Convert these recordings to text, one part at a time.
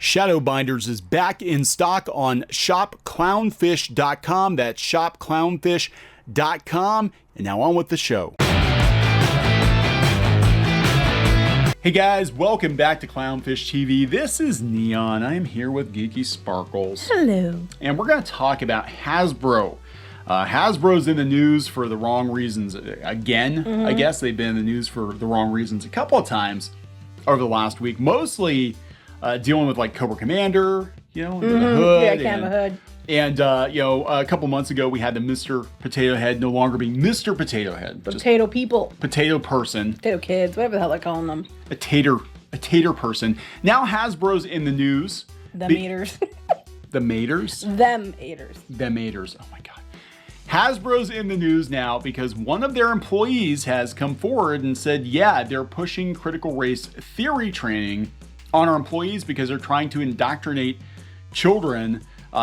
Shadow Binders is back in stock on shopclownfish.com. That's shopclownfish.com. And now on with the show. Hey guys, welcome back to Clownfish TV. This is Neon. I am here with Geeky Sparkles. Hello. And we're going to talk about Hasbro. Hasbro's in the news for the wrong reasons again. I guess they've been in the news for the wrong reasons a couple of times over the last week. Mostly dealing with like Cobra Commander, you know, under the hood. Yeah, Camera Hood. And, you know, a couple months ago, we had the Mr. Potato Head no longer being Mr. Potato Head. Potato people. Potato person. Potato kids, whatever the hell they're calling them. A tater person. Now Hasbro's in the news. Them eaters. The maters? Them eaters. Them eaters. Oh my God. Hasbro's in the news now because one of their employees has come forward and said, yeah, they're pushing critical race theory training on our employees because they're trying to indoctrinate children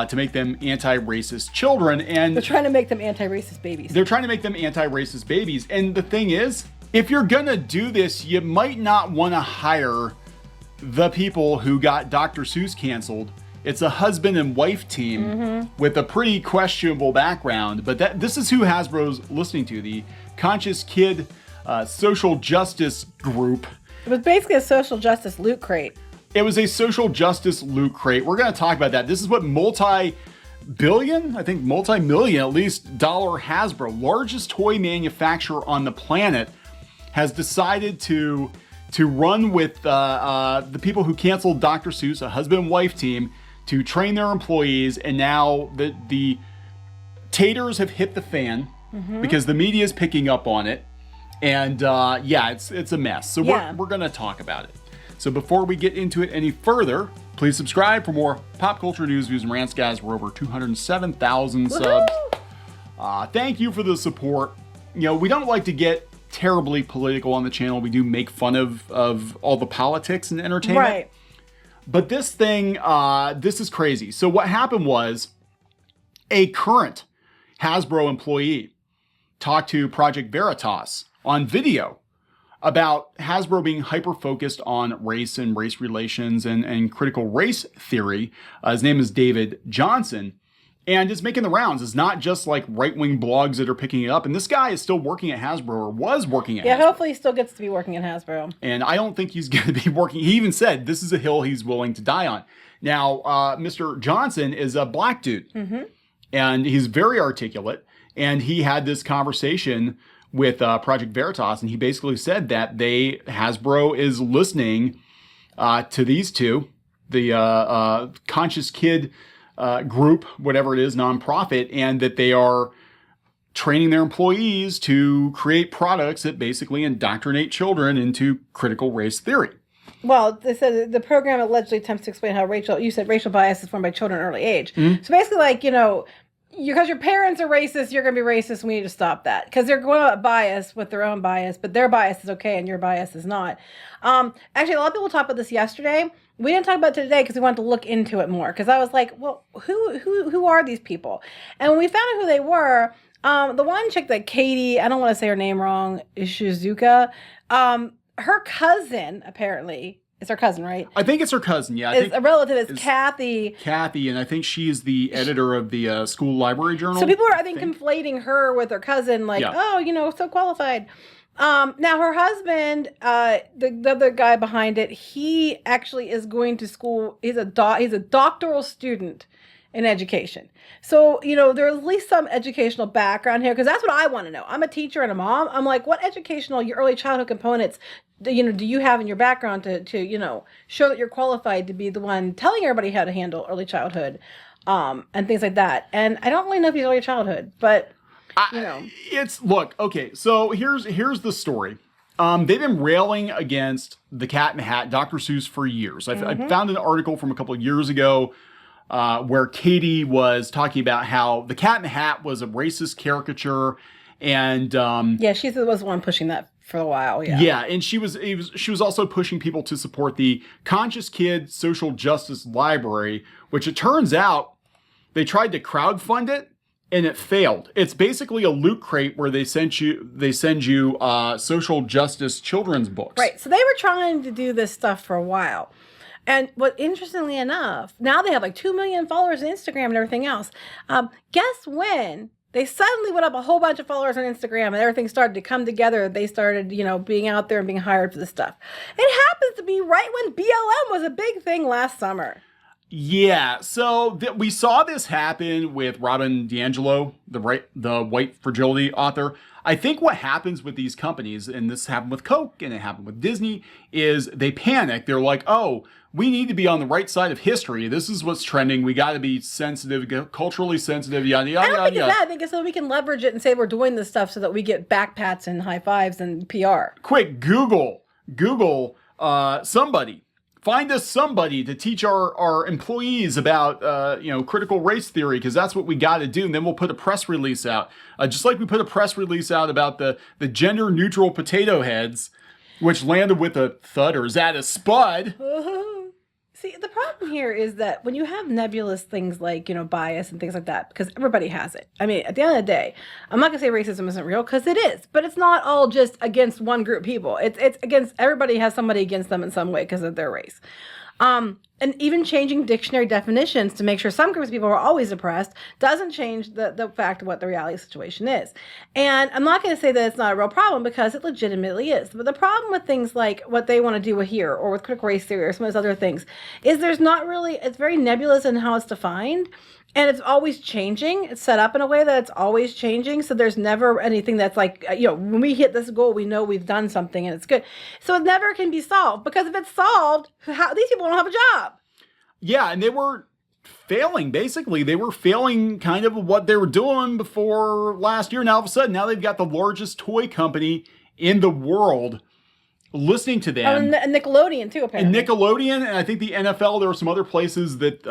to make them anti-racist children. And they're trying to make them anti-racist babies. They're trying to make them anti-racist babies. And the thing is, if you're gonna do this, you might not want to hire the people who got Dr. Seuss canceled. It's a husband and wife team with a pretty questionable background. But this is who Hasbro's listening to, the Conscious Kid Social Justice Group. It was basically a social justice loot crate. It was a social justice loot crate. We're going to talk about that. This is what multi-billion, I think multi-million at least, dollar Hasbro, largest toy manufacturer on the planet, has decided to run with the people who canceled Dr. Seuss, a husband and wife team, to train their employees. And now the taters have hit the fan because the media is picking up on it. And yeah, it's a mess. So we're going to talk about it. So before we get into it any further, please subscribe for more pop culture news, views, and rants, guys. We're over 207,000 subs. Thank you for the support. You know, we don't like to get terribly political on the channel. We do make fun of all the politics and entertainment. Right. But this thing, this is crazy. So what happened was a current Hasbro employee talked to Project Veritas on video about Hasbro being hyper-focused on race and race relations and critical race theory. His name is David Johnson, and it's making the rounds. It's not just like right-wing blogs that are picking it up. And this guy is still working at Hasbro, or was working at Hasbro. Yeah, hopefully he still gets to be working at Hasbro. And I don't think he's going to be working. He even said this is a hill he's willing to die on. Now, Mr. Johnson is a black dude, and he's very articulate. And he had this conversation with Project Veritas, and he basically said that Hasbro is listening to these two, the Conscious Kid group, whatever it is, nonprofit, and that they are training their employees to create products that basically indoctrinate children into critical race theory. Well, they said the program allegedly attempts to explain how you said racial bias is formed by children at an early age. So basically, like, you know, because your parents are racist, you're going to be racist, and we need to stop that. Because they're going about bias with their own bias, but their bias is okay and your bias is not. Actually, a lot of people talked about this yesterday. We didn't talk about it today because we wanted to look into it more. Because I was like, well, who are these people? And when we found out who they were, the one chick that Katie, I don't want to say her name wrong, Ishizuka, her cousin, apparently, it's her cousin, right? I think it's her cousin, yeah. A relative is Kathy. Kathy, and I think she's the editor of the school library journal. So people are, I think, conflating her with her cousin, like, oh, you know, so qualified. Now her husband, the other guy behind it, he actually is going to school. He's a doctoral student in education. So, you know, there's at least some educational background here, because that's what I want to know. I'm a teacher and a mom. I'm like, what educational, your early childhood components, do you have in your background to you know, show that you're qualified to be the one telling everybody how to handle early childhood, and things like that. And I don't really know if he's early childhood, but you know, look, okay. So here's the story. They've been railing against the Cat in the Hat, Dr. Seuss, for years. I found an article from a couple of years ago where Katie was talking about how the Cat in the Hat was a racist caricature, and yeah, she was the one pushing that for a while. Yeah, and she was also pushing people to support the Conscious Kid Social Justice Library, which it turns out they tried to crowdfund it and it failed. It's basically a loot crate where they send you social justice children's books. Right. So they were trying to do this stuff for a while. And what, interestingly enough, now they have like 2 million followers on Instagram and everything else. Guess when they suddenly went up a whole bunch of followers on Instagram and everything started to come together. They started, being out there and being hired for this stuff. It happens to be right when BLM was a big thing last summer. Yeah, so we saw this happen with Robin DiAngelo, the white fragility author. I think what happens with these companies, and this happened with Coke and it happened with Disney, is they panic. They're like, oh, we need to be on the right side of history. This is what's trending. We got to be sensitive, culturally sensitive, yada, yada, yada. I don't think it's that. I think it's so we can leverage it and say we're doing this stuff so that we get back pats and high fives and PR. Quick, Google somebody. Find us somebody to teach our employees about, critical race theory, because that's what we got to do. And then we'll put a press release out. Just like we put a press release out about the gender-neutral potato heads, which landed with a thud, or is that a spud? See, the problem here is that when you have nebulous things like, bias and things like that, because everybody has it. I mean, at the end of the day, I'm not going to say racism isn't real, because it is. But it's not all just against one group of people. It's against, everybody has somebody against them in some way because of their race. And even changing dictionary definitions to make sure some groups of people are always oppressed doesn't change the fact of what the reality situation is. And I'm not going to say that it's not a real problem, because it legitimately is. But the problem with things like what they want to do here, or with critical race theory or some of those other things, is it's very nebulous in how it's defined. And it's always changing. It's set up in a way that it's always changing. So there's never anything that's like, when we hit this goal, we know we've done something and it's good. So it never can be solved, because if it's solved, these people don't have a job. Yeah, and they were failing, basically. They were failing kind of what they were doing before last year. Now, all of a sudden, now they've got the largest toy company in the world listening to them. And Nickelodeon, too, apparently. And Nickelodeon, and I think the NFL, there were some other places that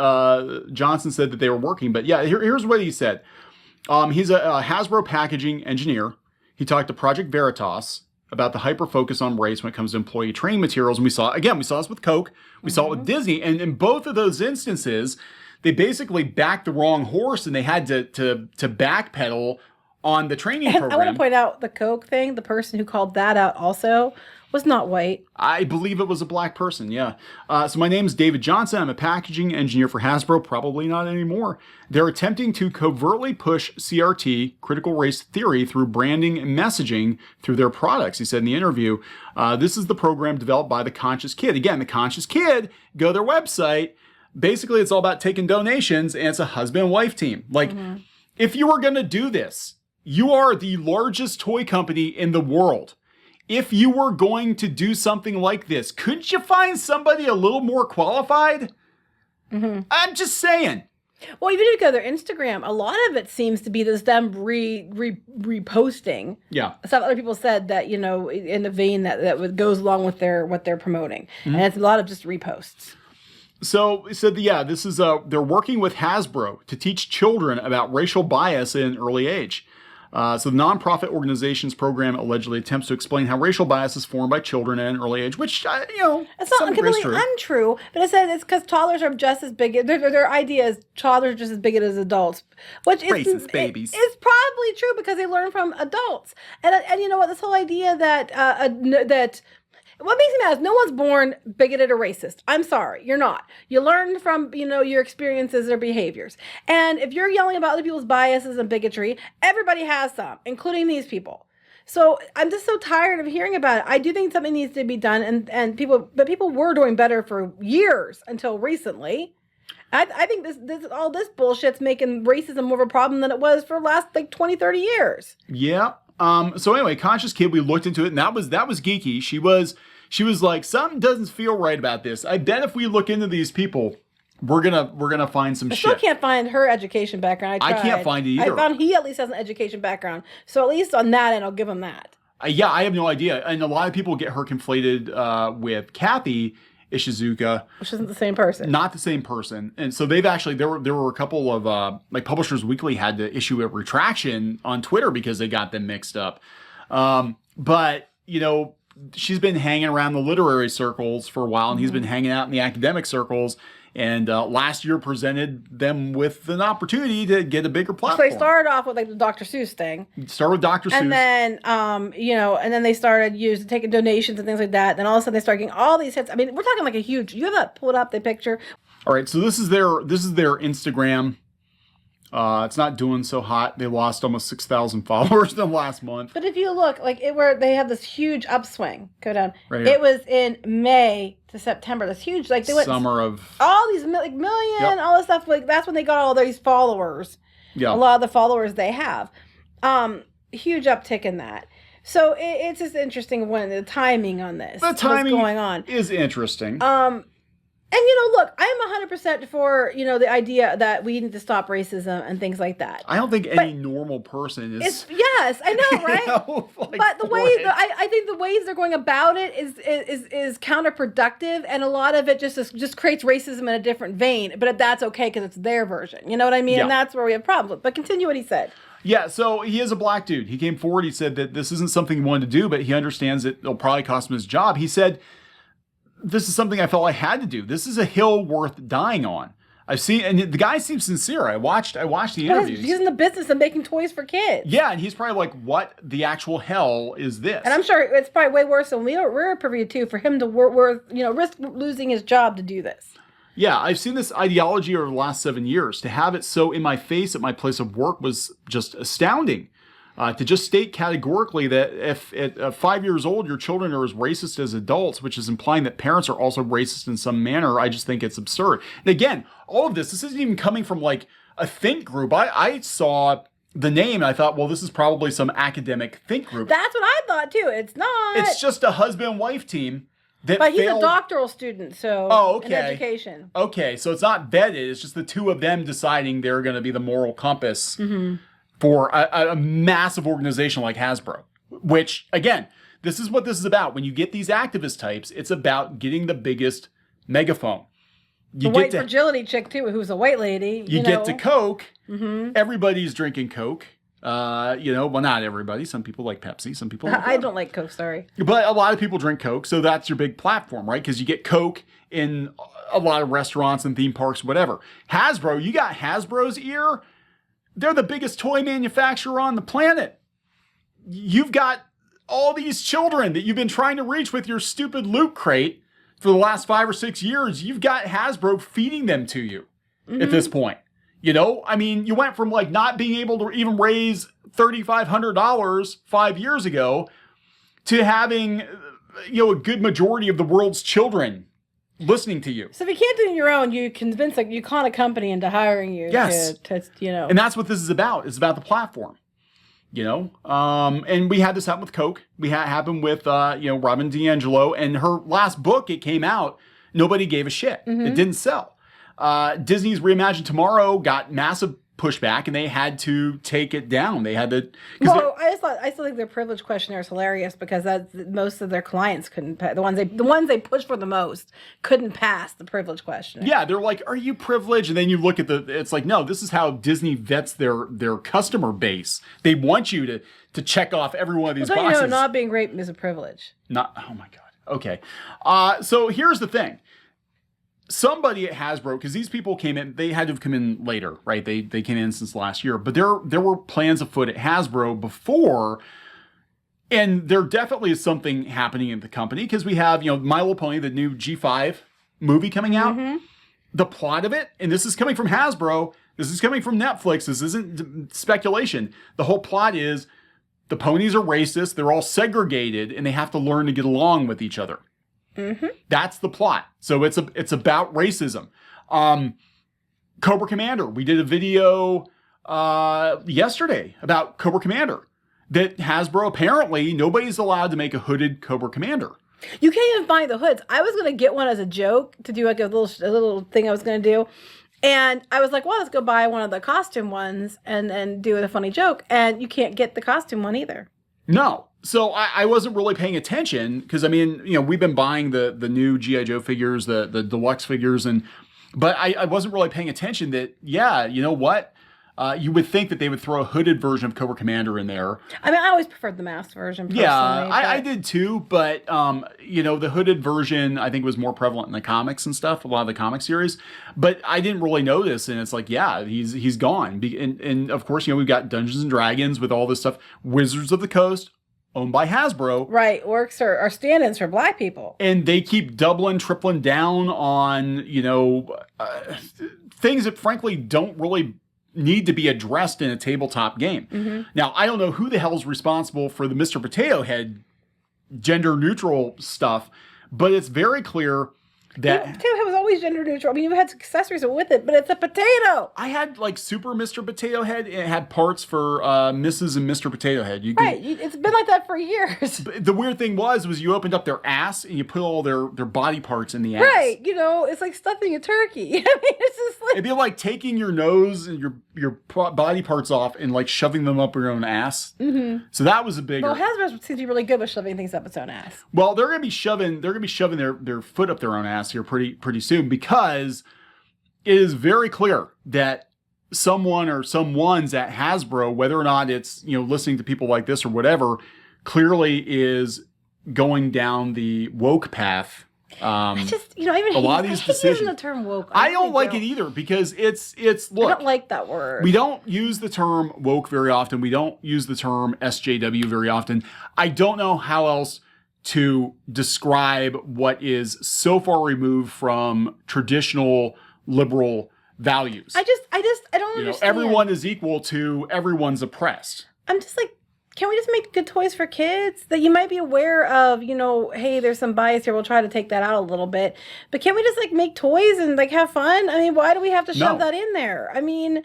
Johnson said that they were working. But yeah, here's what he said. He's a Hasbro packaging engineer. He talked to Project Veritas about the hyper-focus on race when it comes to employee training materials. And we saw this with Coke. We saw it with Disney. And in both of those instances, they basically backed the wrong horse, and they had to backpedal on the training program. I want to point out the Coke thing. The person who called that out also was not white. I believe it was a black person, yeah. So my name's David Johnson. I'm a packaging engineer for Hasbro. Probably not anymore. They're attempting to covertly push CRT, critical race theory, through branding and messaging through their products. He said in the interview, this is the program developed by The Conscious Kid. Again, The Conscious Kid, go to their website. Basically, it's all about taking donations, and it's a husband and wife team. Like, if you were going to do this, you are the largest toy company in the world. If you were going to do something like this, couldn't you find somebody a little more qualified? I'm just saying. Well, even if you go to their Instagram, a lot of it seems to be this them reposting. Yeah. Stuff other people said that, in the vein that goes along with what they're promoting. And it's a lot of just reposts. So he said, this is they're working with Hasbro to teach children about racial bias at an early age. So the nonprofit organization's program allegedly attempts to explain how racial bias is formed by children at an early age, which, it's not completely untrue, but it says it's because toddlers are just as bigoted. Their idea is toddlers are just as bigoted as adults, which is babies. It's probably true because they learn from adults. And you know what? This whole idea that what makes me mad is no one's born bigoted or racist. I'm sorry, you're not. You learn from, your experiences or behaviors. And if you're yelling about other people's biases and bigotry, everybody has some, including these people. So I'm just so tired of hearing about it. I do think something needs to be done, and people were doing better for years until recently. I think all this bullshit's making racism more of a problem than it was for the last 20, 30 years. Yeah. So anyway, Conscious Kid, we looked into it, and that was geeky. She was like, something doesn't feel right about this. I bet if we look into these people, we're gonna find some shit. I still can't find her education background. I can't find it either. I found he at least has an education background. So at least on that end, I'll give him that. I have no idea. And a lot of people get her conflated with Kathy Ishizuka. Which isn't the same person. Not the same person. And so they've actually, there were a couple of, Publishers Weekly had to issue a retraction on Twitter because they got them mixed up. But, she's been hanging around the literary circles for a while, and he's been hanging out in the academic circles. And last year presented them with an opportunity to get a bigger platform. So they started off with like the Dr. Seuss thing. Start with Dr. Seuss. And then, and then they started taking donations and things like that. Then all of a sudden they started getting all these hits. I mean, we're talking like a huge, you have that pulled up, the picture. All right, so this is their Instagram. It's not doing so hot. They lost almost 6,000 followers in the last month. But if you look, like where they have this huge upswing, go down. Right here. It was in May to September. This huge, like they went summer of all these million, all this stuff. Like that's when they got all these followers. Yeah, a lot of the followers they have. Huge uptick in that. So it's just interesting when the timing on this. The timing what's going on is interesting. And look, I'm 100% for the idea that we need to stop racism and things like that. I don't think any normal person is. Yes, I know, right? But the way I think the ways they're going about it is counterproductive, and a lot of it just creates racism in a different vein. But that's okay because it's their version. You know what I mean? Yeah. And that's where we have problems with. But continue what he said. Yeah, so he is a black dude. He came forward. He said that this isn't something he wanted to do, but he understands that it'll probably cost him his job. He said, "This is something I felt I had to do. This is a hill worth dying on." I've seen, and the guy seems sincere. I watched the interviews. He's in the business of making toys for kids. Yeah, and he's probably like, "What the actual hell is this?" And I'm sure it's probably way worse than we're privy to for him to risk losing his job to do this. Yeah, I've seen this ideology over the last 7 years. To have it so in my face at my place of work was just astounding. To just state categorically that if at 5 years old your children are as racist as adults, which is implying that parents are also racist in some manner, I just think it's absurd. And again, all of this isn't even coming from like a think group. I saw the name and I thought, well, this is probably some academic think group. That's what I thought too. It's not. It's just a husband and wife team. But he's a doctoral student, so in education. Okay, so it's not vetted. It's just the two of them deciding they're going to be the moral compass for a massive organization like Hasbro. Which, again, this is what this is about. When you get these activist types, it's about getting the biggest megaphone. The white fragility chick, too, who's a white lady. You get to Coke. Everybody's drinking Coke. Well, not everybody. Some people like Pepsi. Some people like I don't like Coke, sorry. But a lot of people drink Coke, so that's your big platform, right? Because you get Coke in a lot of restaurants and theme parks, whatever. Hasbro, you got Hasbro's ear. They're the biggest toy manufacturer on the planet. You've got all these children that you've been trying to reach with your stupid Loot Crate for the last 5 or 6 years. You've got Hasbro feeding them to you at this point. I mean, you went from like not being able to even raise $3,500 5 years ago to having, a good majority of the world's children listening to you. So if you can't do it on your own, you convince you con a company into hiring you. Yes. And that's what this is about. It's about the platform. And we had this happen with Coke. We had happen with, Robin DiAngelo. And her last book, it came out, nobody gave a shit. It didn't sell. Disney's Reimagine Tomorrow got massive pushback, and they had to take it down. They had to. Well, I still think their privilege questionnaire is hilarious because most of their clients couldn't pass. The ones they push for the most couldn't pass the privilege questionnaire. Yeah, they're like, "Are you privileged?" And then you look at it's like, no, this is how Disney vets their customer base. They want you to check off every one of these boxes. Not being raped is a privilege. Oh my God. Okay. So here's the thing. Somebody at Hasbro, because these people came in, they had to have come in later, right? They came in since last year, but there were plans afoot at Hasbro before, and there definitely is something happening in the company because we have, My Little Pony, the new G5 movie coming out. The plot of it, and this is coming from Hasbro, this is coming from Netflix, this isn't speculation. The whole plot is the ponies are racist, they're all segregated, and they have to learn to get along with each other. That's the plot. So it's about racism. Cobra Commander. We did a video yesterday about Cobra Commander. That Hasbro, apparently, nobody's allowed to make a hooded Cobra Commander. You can't even find the hoods. I was going to get one as a joke to do like a little thing I was going to do. And I was like, well, let's go buy one of the costume ones and do a funny joke. And you can't get the costume one either. No. So I wasn't really paying attention because, we've been buying the new G.I. Joe figures, the deluxe figures, but I wasn't really paying attention that, you know what? You would think that they would throw a hooded version of Cobra Commander in there. I mean, I always preferred the masked version personally. Yeah, I did too, but, the hooded version, I think, was more prevalent in the comics and stuff, a lot of the comic series. But I didn't really notice, and it's like, yeah, he's gone. And of course, we've got Dungeons & Dragons with all this stuff. Wizards of the Coast, owned by Hasbro. Right, orcs are stand-ins for black people. And they keep doubling, tripling down on, things that, frankly, don't really need to be addressed in a tabletop game. Mm-hmm. Now, I don't know who the hell is responsible for the Mr. Potato Head gender neutral stuff, but it's very clear that Potato Head was always gender neutral. I mean, you had accessories with it, but it's a potato. I had like Super Mr. Potato Head. It had parts for Mrs. and Mr. Potato Head. It's been like that for years. The weird thing was you opened up their ass and you put all their body parts in the ass. Right, it's like stuffing a turkey. I mean, it's just like... It'd be like taking your nose and your body parts off and like shoving them up your own ass. Mm-hmm. So that was a bigger... Well, Hasbro seems to be really good with shoving things up its own ass. Well, they're gonna be shoving their foot up their own ass here pretty soon, because it is very clear that someone or someone's at Hasbro, whether or not it's listening to people like this or whatever, clearly is going down the woke path. I just even a lot of these decisions. Using the term woke. I don't like it either, because it's look. I don't like that word. We don't use the term woke very often. We don't use the term SJW very often. I don't know how else to describe what is so far removed from traditional liberal values. I don't understand. Everyone is equal to everyone's oppressed. I'm just like, can we just make good toys for kids that you might be aware of? Hey, there's some bias here. We'll try to take that out a little bit. But can we just like make toys and like have fun? I mean, why do we have to shove that in there? I mean,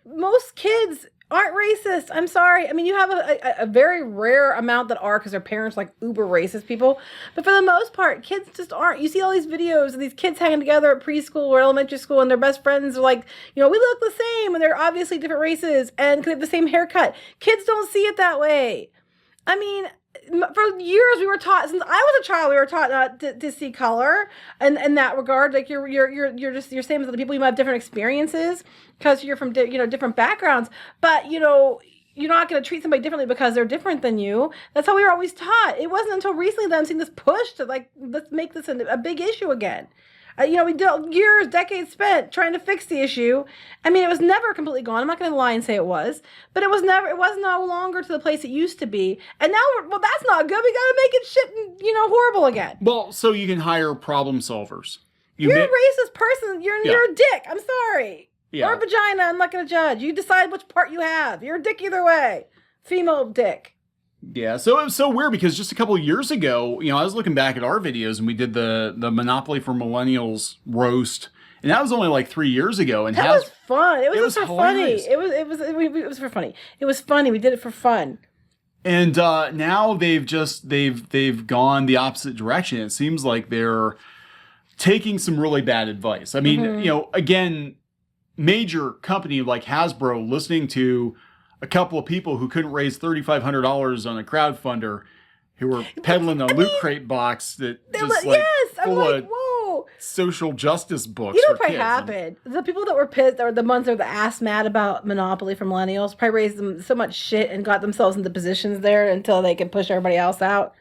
most kids aren't racist. I'm sorry. I mean, you have a very rare amount that are, because their parents like uber racist people. But for the most part, kids just aren't. You see all these videos of these kids hanging together at preschool or elementary school, and their best friends are like, we look the same, and they're obviously different races and could have the same haircut. Kids don't see it that way. I mean, for years we were taught, since I was a child, we were taught not to see color, and in that regard, like you're same as other people. You might have different experiences because you're from different backgrounds, but you're not going to treat somebody differently because they're different than you. That's how we were always taught. It wasn't until recently that I'm seeing this push to like, let's make this a big issue again. We did years, decades spent trying to fix the issue. I mean, it was never completely gone. I'm not going to lie and say it was, but it was no longer to the place it used to be. And now, that's not good. We got to make it shit, horrible again. Well, so you can hire problem solvers. You're a racist person. You're a dick. I'm sorry. Yeah. Or a vagina. I'm not going to judge. You decide which part you have. You're a dick either way. Female dick. Yeah, so it was so weird, because just a couple of years ago, I was looking back at our videos and we did the Monopoly for Millennials roast, and that was only like 3 years ago. And that was fun. It was for hilarious. funny. It was for funny. It was funny. We did it for fun. And now they've gone the opposite direction. It seems like they're taking some really bad advice. I mean, again, major company like Hasbro listening to a couple of people who couldn't raise $3,500 on a crowdfunder, who were peddling a Loot Crate box that just full of whoa, social justice books. What probably happened? The people that were pissed, or the ones that were the ass mad about Monopoly for Millennials, probably raised them so much shit and got themselves into positions there until they could push everybody else out.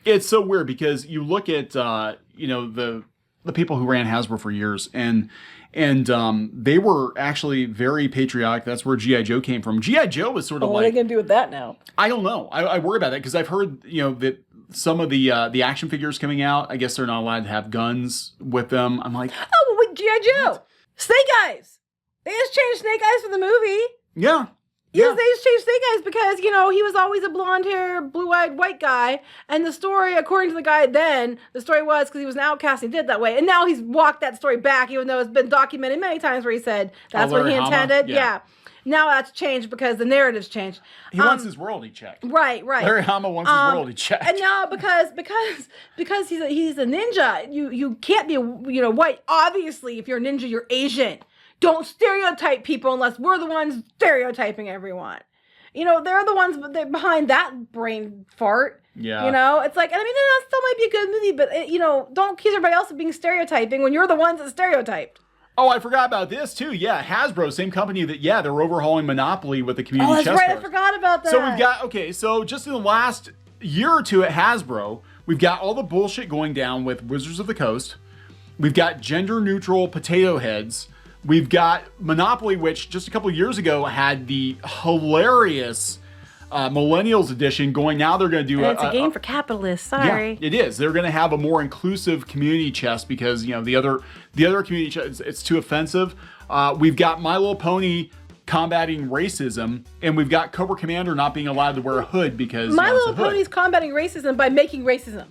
It's so weird, because you look at the people who ran Hasbro for years, and they were actually very patriotic. That's where G.I. Joe came from. G.I. Joe was sort of what are they going to do with that now? I don't know. I worry about that, because I've heard, that some of the action figures coming out, I guess they're not allowed to have guns with them. I'm like, oh, well, with G.I. Joe. What? Snake Eyes. They just changed Snake Eyes for the movie. Yeah. Yes, they just changed Snake Eyes because, he was always a blonde-haired, blue-eyed white guy. And the story, according to the guy then, the story was because he was an outcast and he did it that way. And now he's walked that story back, even though it's been documented many times where he said that's what he intended. Yeah. Now that's changed because the narrative's changed. He wants his royalty checked. Right. Larry Hama wants his royalty checked. And now because he's a ninja, you can't be white. Obviously, if you're a ninja, you're Asian. Don't stereotype people unless we're the ones stereotyping everyone. They're the ones behind that brain fart. Yeah. It's like, and I mean, that still might be a good movie, but, don't accuse everybody else of being stereotyping when you're the ones that stereotyped. Oh, I forgot about this too. Yeah, Hasbro, same company that, yeah, they're overhauling Monopoly with the community chest. Oh, that's right. cards. I forgot about that. So we've got, okay, so just in the last year or two at Hasbro, we've got all the bullshit going down with Wizards of the Coast. We've got gender-neutral potato heads. We've got Monopoly, which just a couple years ago had the hilarious Millennials edition going. Now they're going to do it's a game for capitalists. Sorry. Yeah, it is. They're going to have a more inclusive community chest because, you know, the other community chest, it's too offensive. We've got My Little Pony combating racism, and we've got Cobra Commander not being allowed to wear a hood because My Little Pony's combating racism by making racism.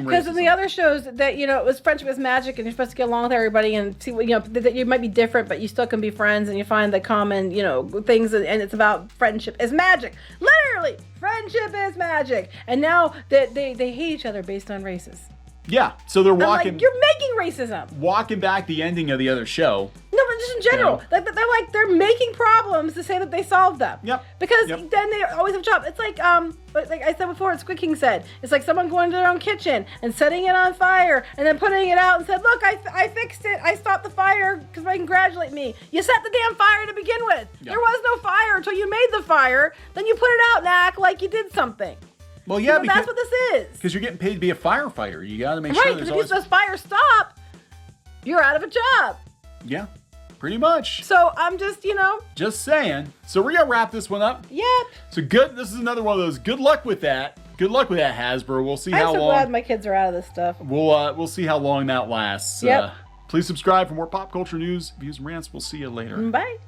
Because in the other shows that, you know, it was friendship is magic and you're supposed to get along with everybody and see what, you know, that you might be different, but you still can be friends and you find the common, you know, things, and it's about friendship is magic. Literally, friendship is magic. And now that they hate each other based on races. Yeah, so they're walking. Like, you're making racism. Walking back the ending of the other show. No, but just in general, you know? they're making problems to say that they solved them. Yep. Because then they always have a job. It's like like I said before, it's Squid King said. It's like someone going to their own kitchen and setting it on fire and then putting it out and said, "Look, I fixed it. I stopped the fire because they congratulate me." You set the damn fire to begin with. Yep. There was no fire until you made the fire. Then you put it out and act like you did something. Well, yeah, because that's what this is. Because you're getting paid to be a firefighter. You got to make sure there's always... Right, because if those fires stop, you're out of a job. Yeah, pretty much. So I'm just, you know. Just saying. So we're going to wrap this one up. Yep. So good. This is another one of those. Good luck with that. Good luck with that, Hasbro. We'll see how long. I'm so glad my kids are out of this stuff. We'll see how long that lasts. Yep. Please subscribe for more pop culture news, views, and rants. We'll see you later. Bye.